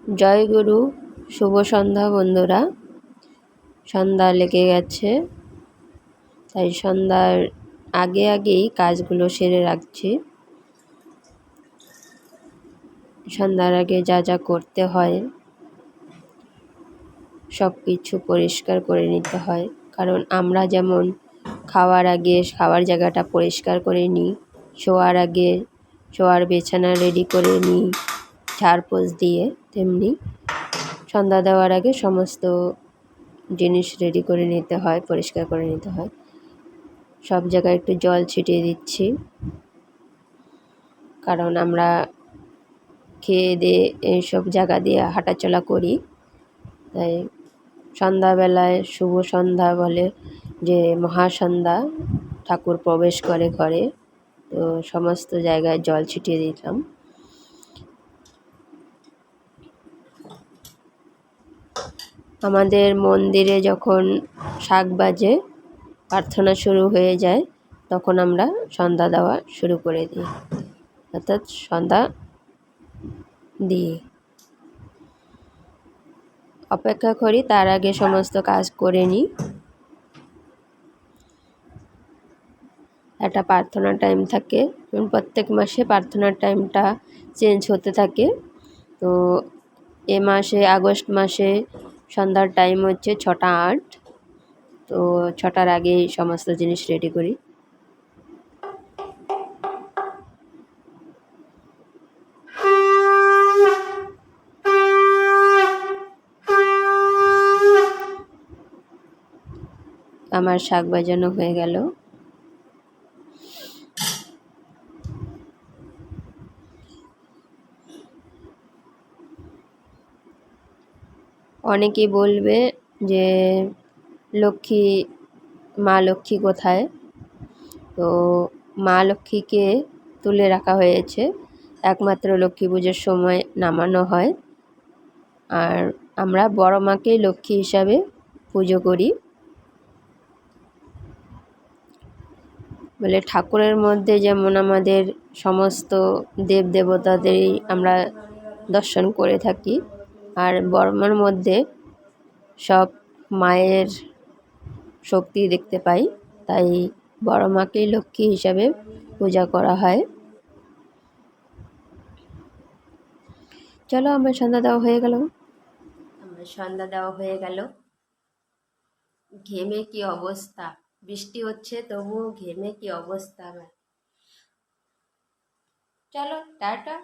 জয় গুরু, শুভ সন্ধ্যা বন্ধুরা। সন্ধ্যা লেগে গেছে, তাই সন্ধ্যার আগেই কাজগুলো সেরে রাখছি। সন্ধ্যার আগে যা যা করতে হয় সব কিছু পরিষ্কার করে নিতে হয়, কারণ আমরা যেমন খাওয়ার আগে খাওয়ার জায়গাটা পরিষ্কার করে নিই, শোয়ার আগে শোয়ার বিছানা রেডি করে নিই ঝাড়পোছ দিয়ে, তেমনি সন্ধ্যা দেওয়ার আগে সমস্ত জিনিস রেডি করে নিতে হয়, পরিষ্কার করে নিতে হয়। সব জায়গায় একটু জল ছিটিয়ে দিচ্ছি, কারণ আমরা খেয়ে দিয়ে এইসব জায়গা দিয়ে হাঁটাচলা করি। তাই সন্ধ্যাবেলায় শুভ সন্ধ্যা বলে, যে মহাসন্ধ্যা, ঠাকুর প্রবেশ করে ঘরে, তো সমস্ত জায়গায় জল ছিটিয়ে দিতাম। আমাদের মন্দিরে যখন শাক বাজে, প্রার্থনা শুরু হয়ে যায়, তখন আমরা সন্ধ্যা দেওয়া শুরু করে দিই, অর্থাৎ সন্ধ্যা দিই। অপেক্ষা করি, তার আগে সমস্ত কাজ করে নিই। একটা প্রার্থনার টাইম থাকে, প্রত্যেক মাসে প্রার্থনার টাইমটা চেঞ্জ হতে থাকে। তো এ মাসে আগস্ট মাসে সন্ধ্যার টাইম হচ্ছে 6টা 8। তো 6টার আগেই সমস্ত জিনিস রেডি করি। আমার শাক বাজানো হয়ে গেল। অনেকেই বলবে যে মা লক্ষ্মী কোথায়? তো মা লক্ষ্মীকে তুলে রাখা হয়েছে, একমাত্র লক্ষ্মী পুজোর সময় নামানো হয়। আর আমরা বড় মাকেই লক্ষ্মী হিসাবে পুজো করি। বলে ঠাকুরের মধ্যে যেমন আমাদের সমস্ত দেবদেবতাদেরই আমরা দর্শন করে থাকি, আর বড় মার মধ্যে সব মায়ের শক্তি দেখতে পাই, তাই বড় মাকেই লক্ষ্মী হিসাবে পূজা করা হয়। চলো, আমার সন্ধ্যা দেওয়া হয়ে গেল। ঘেমে কি অবস্থা, বৃষ্টি হচ্ছে তবুও ঘেমে কি অবস্থা আমার। চলো, টাটা।